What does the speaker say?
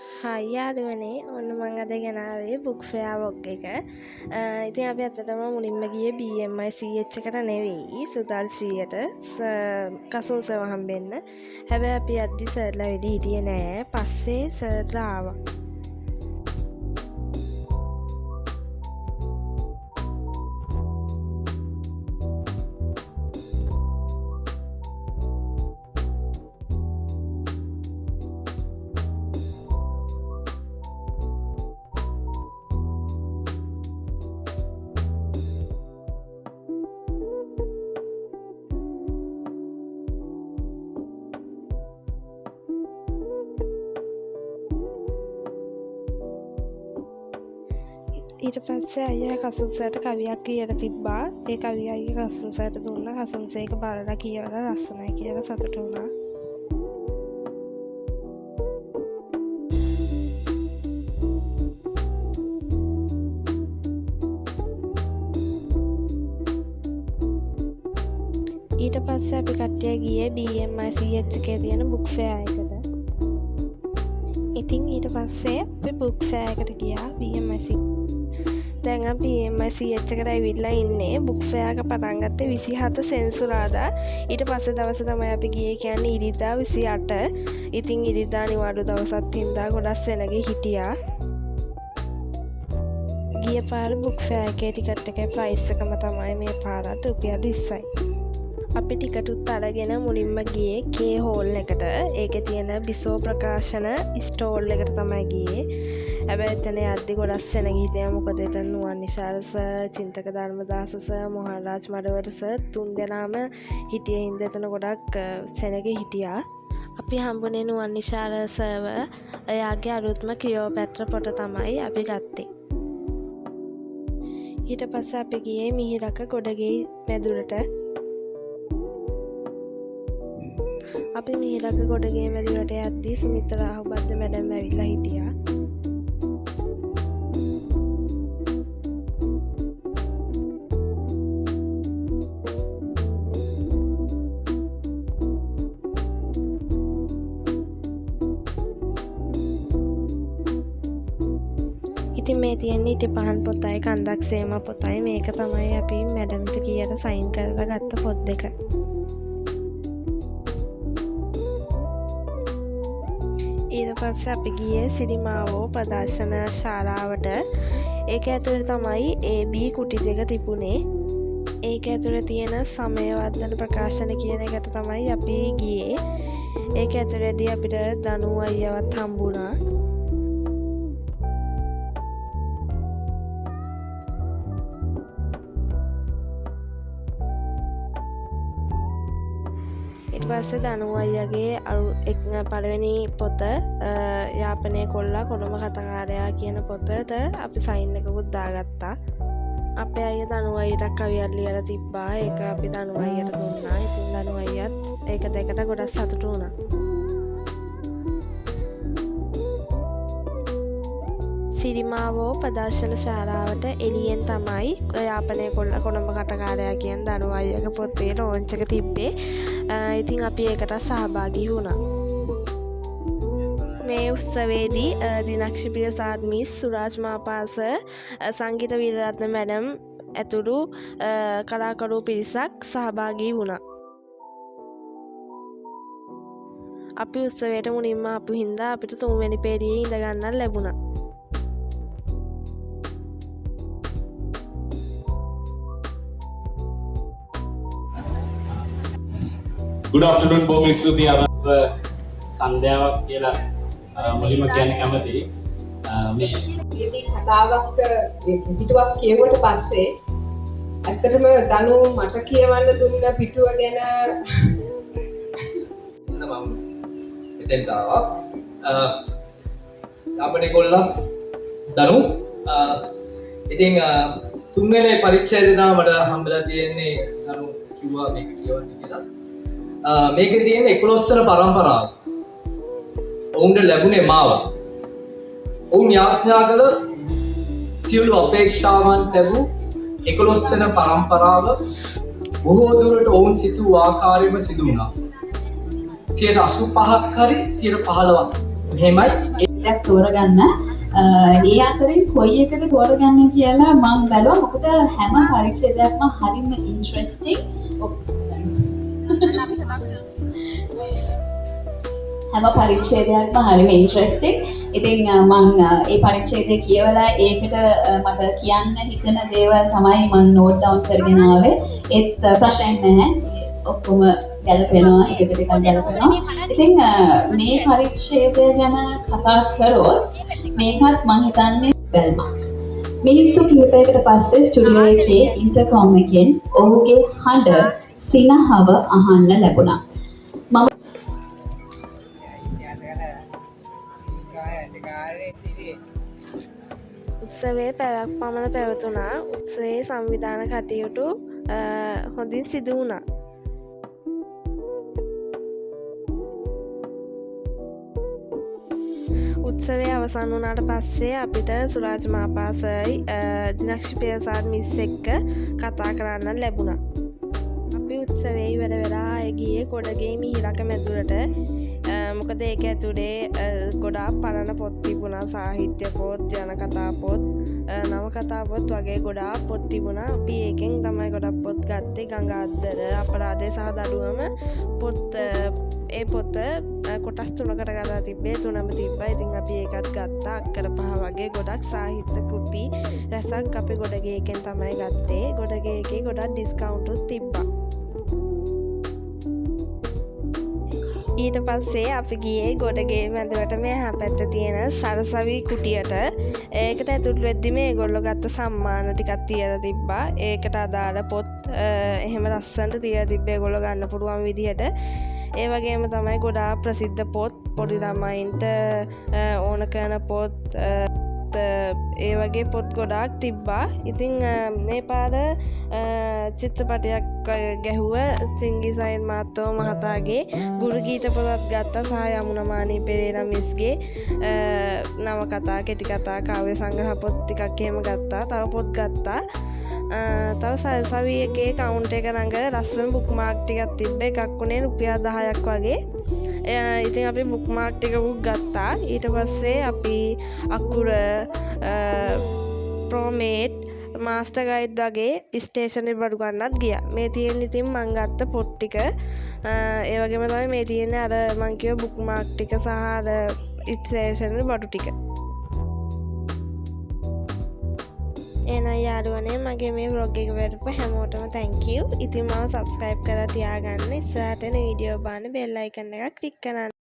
හයි යාළුවනේ ඔන්න මං අද ගෙනාවේ බුක් ෆෙයා වොග් එක. ඉතින් අපි ඇත්තටම මුලින්ම ගියේ BMI CH එකට නෙවෙයි සුදල් 100ට කසුන් සර්ව හම්බෙන්න. හැබැයි අපි යද්දි සර්ලා වෙඩි හිටියේ නෑ. පස්සේ සර්ලා ආවා. ඊට පස්සේ අයියා කසුන්සර්ට කවියක් කියලා තිබ්බා. ඒ කවිය අයියා කසුන්සර්ට දුන්නා. කසුන්සර් ඒක බලලා කියවලා ලස්සනයි කියලා සතුටු වුණා. ඊට පස්සේ අපි කට්ටිය ගියේ BMI CH එකේ තියෙන බුක් ෆෙයා එකට. ඉතින් ඊට පස්සේ අපි බුක් ෆෙයා එකට ගියා BMI CH. දැන් අපි BMI CH එකට ඇවිල්ලා ඉන්නේ. බුක් ෆෙයා එක පටන් ගත්තේ 27 සෙන්සුරාදා. ඊට පස්සේ දවසේ තමයි අපි ගියේ කියන්නේ ඉරිදා 28. ඉතින් ඉරිදා නිවාඩු දවසක් හින්දා ගොඩක් සෙනග හිටියා. ගිය පාර බුක් ෆෙයා එකේ ටිකට් එකේ ප්‍රයිස් එකම තමයි මේ පාරට රුපියල් 20යි. අපි ටිකටුත් අරගෙන මුලින්ම ගියේ කේ හෝල් එකට. ඒකේ තියෙන බිසෝ ප්‍රකාශන ස්ටෝල් එකට තමයි ගියේ. හැබැයි එතන යද්දි ගොඩක් සෙනග හිටියා. මොකද එතන නුවන් නිශාර සර්, චින්තක ධර්මදාස සර්, මොහන් රාජ් මඩවර සර් තුන් දෙනාම හිටියේ හින්දා එතන ගොඩක් සෙනග හිටියා. අපි හම්බුනේ නුවන් නිශාර සර්ව. එයාගේ අලුත්ම ක්ලියෝපැට්‍රා පොත තමයි අපි ගත්තේ. ඊට පස්සේ අපි ගියේ මිහිරක ගොඩගේ මැදුරට. අපි මිහිරක ගොඩගේ මැදුරට යද්දී සුමිත්‍රා රාහුබද්ද මැඩම් ඇවිල්ලා හිටියා. ඉතින් මේ තියෙන්නේ ඉටි පහන් පොතයි කන්දක් සේම පොතයි. මේක තමයි අපි මැඩම්ට කියලා සයින් කරලා ගත්ත පොත් දෙක. ඊට පස්සේ අපි ගියේ සිරිමාවෝ ප්‍රදර්ශන ශාලාවට. ඒක ඇතුළේ තමයි AB කුටි දෙක තිබුණේ. ඒක ඇතුළේ තියෙන සමයවර්ධන ප්‍රකාශන කියන එකට තමයි අපි ගියේ. ඒක ඇතුළේදී අපිට දනු අයියවත් හම්බුණා. ඊට පස්සේ දනු අයියාගේ පළවෙනි පොත යාපනය කොල්ලා කොළඹ කතාකාරයා කියන පොතට අපි සයින් එකකුත් දාගත්තා. අපේ අයියා දනු අයියට කවියක් ලියලා තිබ්බා. ඒක අපි දනු අයියට දුන්නා. ඉතින් දනු අයියත් ඒක දැකට ගොඩක් සතුටු වුණා. සිරිමාවෝ ප්‍රදර්ශන ශාලාවට එළියෙන් තමයි යාපනය කොල්ලා කොළඹ කටකාරයා කියන දනු අයියාගේ පොතේ ලොන්ච් එක තිබ්බේ. ඉතින් අපි ඒකට සහභාගී වුණා. මේ උත්සවයේදී දිනක්ෂිප්‍රිය සාත් මිස්, සුරාජ් මාපාස, සංගීත වීරරත්න මැඩම් ඇතුළු කලාකරු පිරිසක් සහභාගී වුණා. අපි උත්සවයට මුලින්ම ආපු හින්දා අපිට 3 වෙනි පේළියේ ඉඳ ගන්නත් ලැබුණා. Good afternoon බොහොම ස්තුතියි. අද සන්ධ්‍යාවක් කියලා මුලින්ම කියන්න කැමතියි. මේ කතාවක් පිටුවක් කියවුවට පස්සේ ඇත්තටම දනු මට කියවන්න දුන්න පිටුව ගැන මම එතෙන් ආවා. අපේ කොල්ලා දනු ඉතින් තුන්වෙනි පරිච්ඡේදය තමයි මට හම්බෙලා තියෙන්නේ. දනු කිව්වා මේක කියවන්න කියලා. මේකේ තියෙන 11 වෙනි පරම්පරාව. ඔවුන්ට ලැබුණේ මාව. ඔවුන් යාඥා කළ සියලු අපේක්ෂාවන් ලැබූ 11 වෙනි පරම්පරාව බොහෝ දුරට ඔවුන් සිතූ ආකාරයෙන්ම සිදු වුණා. 85ක් හරි 15ක් මෙහෙමයි එකක් තෝරගන්න. ඒ අතරින් කොයි එකද තෝරගන්නේ කියලා මම බැලුවා. මොකද හැම පරිච්ඡේදයක්ම හරිම ඉන්ට්‍රෙස්ටිං. හැම පරිච්ඡේදයක්ම හරිම ඉන්ට්‍රෙස්ටිං. ඉතින් මම ඒ පරිච්ඡේදය කියවලා ඒකට මට කියන්න හිතන දේවල් තමයි මම නෝට් ඩවුන් කරගෙන ආවේ. ඒත් ප්‍රශ්න නැහැ. ඔක්කොම ගැලපෙනවා, එකට එකක් ගැලපෙනවා. ඉතින් මේ පරිච්ඡේදය ගැන කතා කරොත් මේකත් මම හිතන්නේ බැල්මක්. මිනිත්තු කිහිපයකට පස්සේ ස්ටුඩියෝ එකේ ඉන්ටර්කම් එකෙන් ඔහුගේ හඬ සිනහව අහන්න ලැබුණා. උත්සවයේ පැයක් පමණ පැවතුණා. උත්සවයේ සංවිධාන කටයුතු හොඳින් සිදු වුණා. උත්සවය අවසන් වුණාට පස්සේ අපිට සුරාජ් මාපාසයි දිනක්ෂි පියසාර් මිස් එක්ක කතා කරන්න ලැබුණා. අපි උත්සවයේ ඉවර වෙලා ආයෙ ගියේ කොඩගේ මිහිරක මැදුරට. මොකද ඒක ඇතුලේ ගොඩාක් පරණ පොත් තිබුණා. සාහිත්‍ය පොත්, ජනකතා පොත්, නවකතා පොත් වගේ ගොඩාක් පොත් තිබුණා. අපි ඒකෙන් තමයි ගොඩක් පොත් ගත්තේ. ගංගාද්දර, අපරාධය සහ දඩුවම පොත්. ඒ පොත කොටස් 3කට ගලා තිබ්බේ. 3ම තිබ්බා. ඉතින් අපි ඒකත් ගත්තා. අක්කර 5 වගේ ගොඩක් සාහිත්‍ය කෘති රසක් අපි ගොඩගේ එකෙන් තමයි ගත්තේ. ගොඩගේ එකේ ගොඩක් ඩිස්කවුන්ට්ුත් තිබ්බා. ඊට පස්සේ අපි ගියේ ගොඩගේ මැදුරට මෙහා පැත්තේ තියෙන සරසවි කුටියට. ඒකට ඇතුළු වෙද්දි මේගොල්ලෝ ගත්ත සම්මාන ටිකක් තියලා තිබ්බා. ඒකට අදාළ පොත් එහෙම ලස්සනට තියලා තිබ්බේ ඒගොල්ලෝ ගන්න පුළුවන් විදිහට. ඒ වගේම තමයි ගොඩාක් ප්‍රසිද්ධ පොත්, පොඩි ළමයින්ට ඕන කරන පොත්, ඒ වගේ පොත් ගොඩාක් තිබ්බා. ඉතින් මේ පාර චිත්‍රපටයක් ගැහුව සිංගිසයින් මාත්තෝ මහතාගේ ගුරු ගීත පොතත් ගත්තා. සහ යමුනමානී පෙරේරා මිස්ගේ නවකතා, කෙටි කතා, කාව්‍ය සංග්‍රහ පොත් ටිකක් එහෙම ගත්තා. තව පොත් ගත්තා. තව සරසවි එකේ කවුන්ට් එක ළඟ ලස්සන බුක්මාර්ක් ටිකක් තිබ්බ. එකක් උනේ රුපියල් 10ක් වගේ. ඉතින් අපි බුක්මාර්ක් ටිකකුත් ගත්තා. ඊට පස්සේ අපි අකුර, ප්‍රොමේට්, මාස්ටර් ගයිඩ් වගේ ස්ටේෂනරි බඩු ගන්නත් ගියා. මේ තියෙන ඉතින් මං ගත්ත පොත් ටික. ඒ වගේම තමයි මේ තියෙන අර මං කිව්ව බුක්මාර්ක් ටික සහ අර ස්ටේෂනරි බඩු ටික. එහෙනම් යාළුවනේ මගේ මේ vlog එක බලපු හැමෝටම thank you. ඉතින් මාව subscribe කරලා තියාගන්න. ඉස්සරහට එන වීඩියෝ බලන්න bell icon එක click කරන්න.